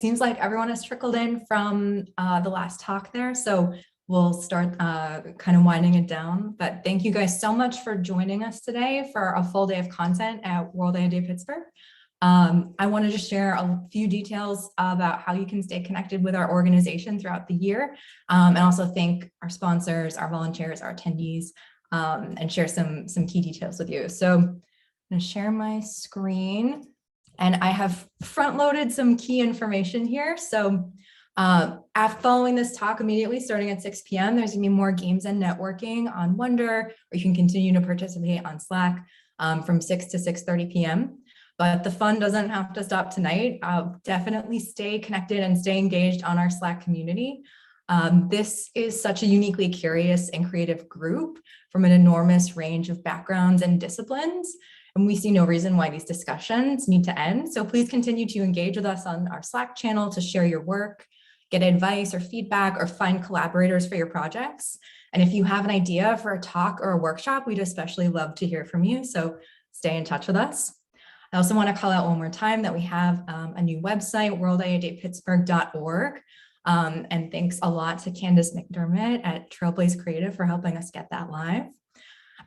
seems like everyone has trickled in from the last talk there. So we'll start kind of winding it down. But thank you guys so much for joining us today for a full day of content at World AI Day Pittsburgh. I wanted to share a few details about how you can stay connected with our organization throughout the year, and also thank our sponsors, our volunteers, our attendees, and share some key details with you. So I'm going to share my screen, and I have front-loaded some key information here. So after following this talk immediately, starting at 6 p.m., there's going to be more games and networking on Wonder, or you can continue to participate on Slack from 6 to 6:30 p.m. But the fun doesn't have to stop tonight. Definitely stay connected and stay engaged on our Slack community. This is such a uniquely curious and creative group from an enormous range of backgrounds and disciplines. And we see no reason why these discussions need to end. So please continue to engage with us on our Slack channel to share your work, get advice or feedback, or find collaborators for your projects. And if you have an idea for a talk or a workshop, we'd especially love to hear from you. So stay in touch with us. I also want to call out one more time that we have a new website, worldiadaypittsburgh.org. And thanks a lot to Candice Mcdermott at Trailblaze Creative for helping us get that live.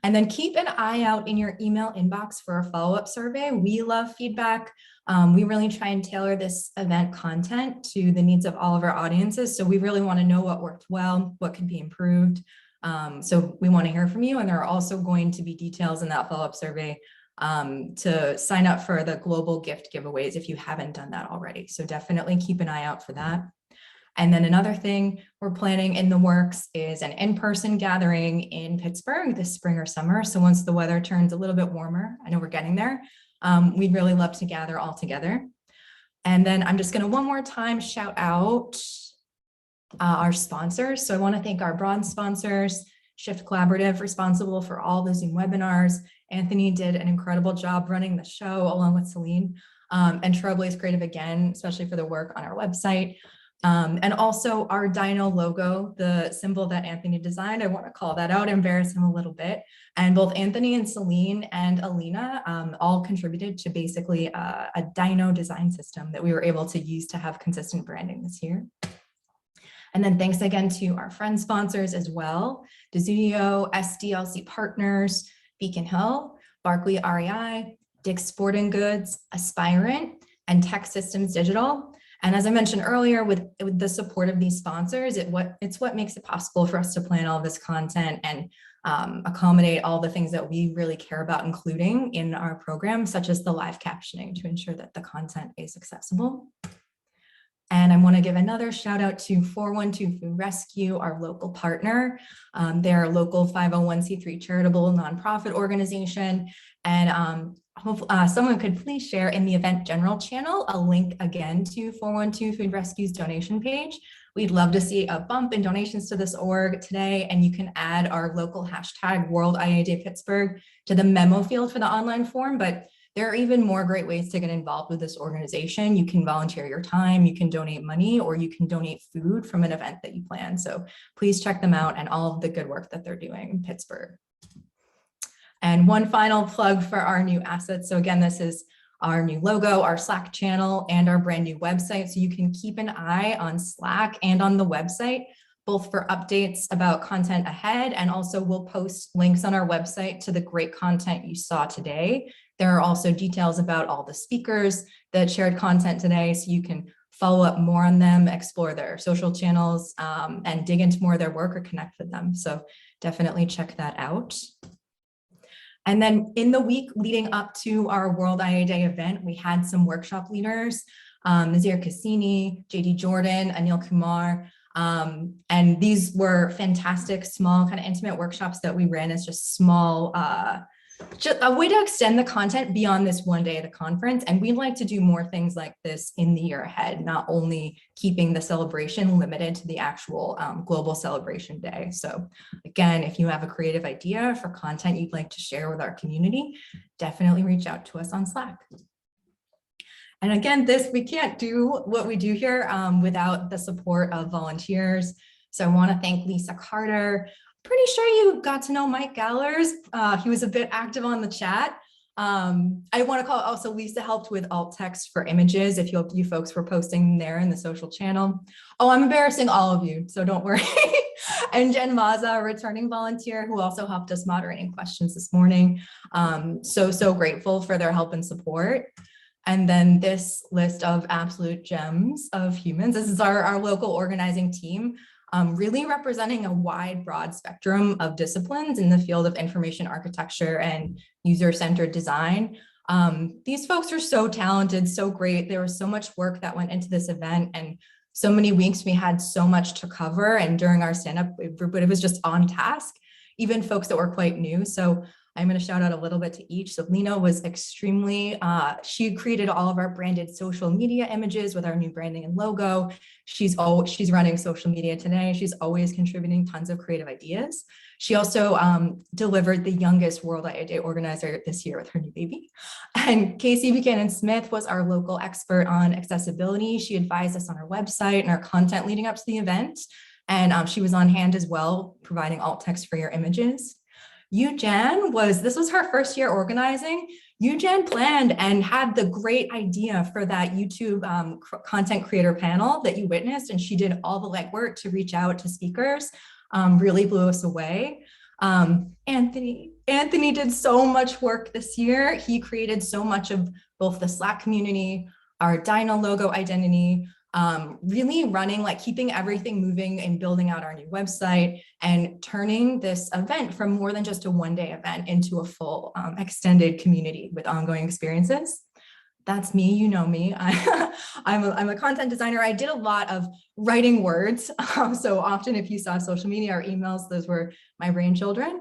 And then keep an eye out in your email inbox for a follow-up survey. We love feedback. We really try and tailor this event content to the needs of all of our audiences. So we really want to know what worked well, what could be improved. So we want to hear from you. And there are also going to be details in that follow-up survey to sign up for the global gift giveaways if you haven't done that already. So definitely keep an eye out for that. And then another thing we're planning in the works is an in-person gathering in Pittsburgh this spring or summer. So once the weather turns a little bit warmer, I know we're getting there, we'd really love to gather all together. And then I'm just going to one more time shout out our sponsors. So I want to thank our bronze sponsors, Shift Collaborative, responsible for all the Zoom webinars. Anthony did an incredible job running the show along with Celine, and Trailblaze Creative again, especially for the work on our website. And also our Dino logo, the symbol that Anthony designed. I want to call that out, embarrass him a little bit. And both Anthony and Celine and Alina all contributed to basically a Dino design system that we were able to use to have consistent branding this year. And then thanks again to our friend sponsors as well, Desudio, SDLC Partners, Beacon Hill, Barclay REI, Dick's Sporting Goods, Aspirant, and Tech Systems Digital. And as I mentioned earlier, with the support of these sponsors, it's what makes it possible for us to plan all this content and accommodate all the things that we really care about including in our program, such as the live captioning to ensure that the content is accessible. And I want to give another shout out to 412 Food Rescue, our local partner. They're a local 501c3 charitable nonprofit organization. And someone could please share in the event general channel a link again to 412 Food Rescue's donation page. We'd love to see a bump in donations to this org today, and you can add our local hashtag World IA Day Pittsburgh to the memo field for the online form. But there are even more great ways to get involved with this organization. You can volunteer your time, you can donate money, or you can donate food from an event that you plan. So please check them out and all of the good work that they're doing in Pittsburgh. And one final plug for our new assets. So again, this is our new logo, our Slack channel, and our brand new website. So you can keep an eye on Slack and on the website, both for updates about content ahead, and also we'll post links on our website to the great content you saw today. There are also details about all the speakers that shared content today, so you can follow up more on them, explore their social channels, and dig into more of their work or connect with them. So definitely check that out. And then in the week leading up to our World IA Day event, we had some workshop leaders, Nazir Cassini, JD Jordan, Anil Kumar, and these were fantastic, small, kind of intimate workshops that we ran as just small, just a way to extend the content beyond this one day at the conference. And we'd like to do more things like this in the year ahead, not only keeping the celebration limited to the actual global celebration day. So again, if you have a creative idea for content you'd like to share with our community, definitely reach out to us on Slack. And again, we can't do what we do here without the support of volunteers. So I want to thank Lisa Carter. Pretty sure you got to know Mike Gallers. He was a bit active on the chat. I want to call also Lisa helped with alt text for images. If you folks were posting there in the social channel. Oh, I'm embarrassing all of you, so don't worry. And Jen Maza, a returning volunteer who also helped us moderating questions this morning. So grateful for their help and support. And then this list of absolute gems of humans. This is our local organizing team, really representing a wide, broad spectrum of disciplines in the field of information architecture and user-centered design. These folks are so talented, so great. There was so much work that went into this event, and so many weeks we had so much to cover. And during our stand-up, but it was just on task, even folks that were quite new. So I'm going to shout out a little bit to each. So Lena was extremely, she created all of our branded social media images with our new branding and logo. She's running social media today. She's always contributing tons of creative ideas. She also delivered the youngest World IA Day organizer this year with her new baby. And Casey Buchanan Smith was our local expert on accessibility. She advised us on our website and our content leading up to the event. And she was on hand as well, providing alt text for your images. Jen this was her first year organizing. Jen planned and had the great idea for that YouTube content creator panel that you witnessed, and she did all the legwork to reach out to speakers, really blew us away. Anthony did so much work this year. He created so much of both the Slack community, our Dino logo identity, really running, keeping everything moving and building out our new website and turning this event from more than just a one-day event into a full extended community with ongoing experiences. That's me, you know me. I'm a content designer. I did a lot of writing words. So often if you saw social media or emails, those were my brainchildren.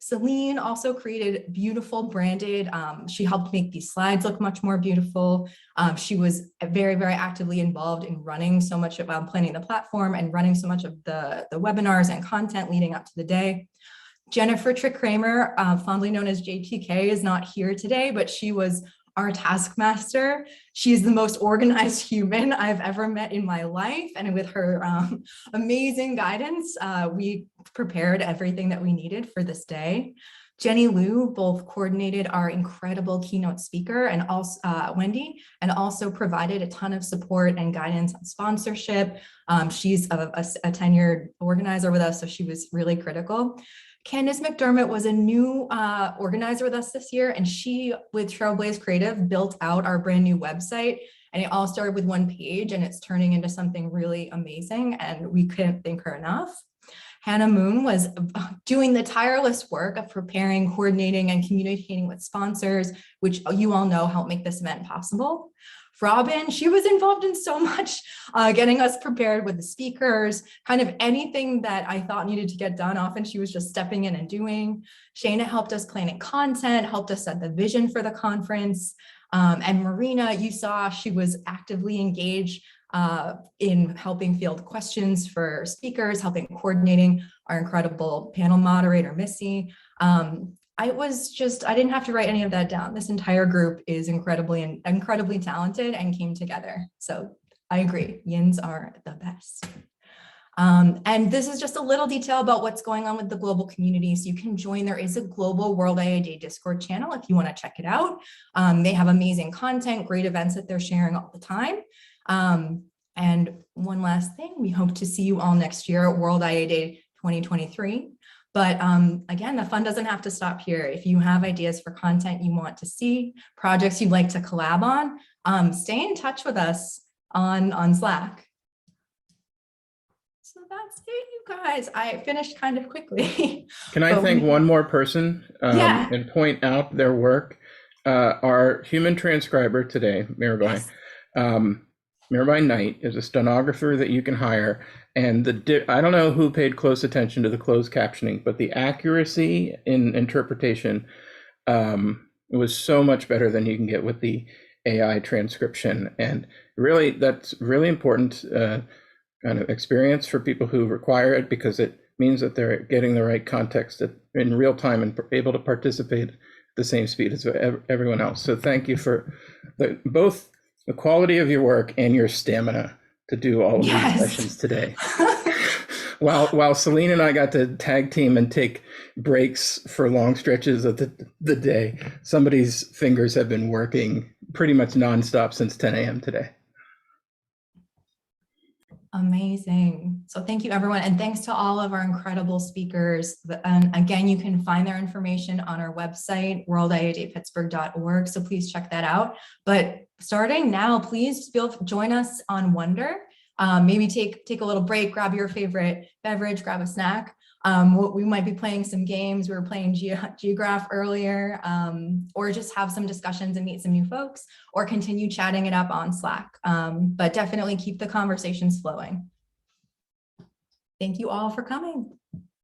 Celine also created beautiful branded, she helped make these slides look much more beautiful. She was very, very actively involved in running so much of planning the platform and running so much of the webinars and content leading up to the day. Jennifer Trick Kramer, fondly known as JTK, is not here today, but she was our taskmaster. She's the most organized human I've ever met in my life. And with her amazing guidance, we prepared everything that we needed for this day. Jenny Liu both coordinated our incredible keynote speaker and also Wendy, and also provided a ton of support and guidance on sponsorship. She's a tenured organizer with us, so she was really critical. Candice Mcdermott was a new organizer with us this year, and she, with Trailblaze Creative, built out our brand new website. And it all started with one page, and it's turning into something really amazing, and we couldn't thank her enough. Hannah Moon was doing the tireless work of preparing, coordinating, and communicating with sponsors, which you all know helped make this event possible. Robin, she was involved in so much, getting us prepared with the speakers, kind of anything that I thought needed to get done. Often she was just stepping in and doing. Shayna helped us planning content, helped us set the vision for the conference. And Marina, you saw she was actively engaged in helping field questions for speakers, helping coordinating our incredible panel moderator, Missy. I didn't have to write any of that down. This entire group is incredibly talented and came together. So I agree, yins are the best. And this is just a little detail about what's going on with the global community. So you can join, there is a global World IA Day Discord channel if you want to check it out. They have amazing content, great events that they're sharing all the time. And one last thing, we hope to see you all next year at World IA Day 2023. But again, the fun doesn't have to stop here. If you have ideas for content you want to see, projects you'd like to collab on, stay in touch with us on Slack. So that's it, you guys. I finished kind of quickly. Can I thank one more person and point out their work? Our human transcriber today, Mirabai. Yes. Mirabai Knight is a stenographer that you can hire. And I don't know who paid close attention to the closed captioning, but the accuracy in interpretation was so much better than you can get with the AI transcription. And really, that's really important kind of experience for people who require it, because it means that they're getting the right context in real time and able to participate at the same speed as everyone else. So thank you for both the quality of your work and your stamina to do all of these sessions today. While Celine and I got to tag team and take breaks for long stretches of the day, somebody's fingers have been working pretty much nonstop since 10 a.m. today. Amazing. So thank you, everyone. And thanks to all of our incredible speakers. And again, you can find their information on our website, worldiadpittsburgh.org. So please check that out. But starting now, please join us on Wonder. Maybe take a little break, grab your favorite beverage, grab a snack. We might be playing some games. We were playing Geograph earlier, or just have some discussions and meet some new folks, or continue chatting it up on Slack. But definitely keep the conversations flowing. Thank you all for coming.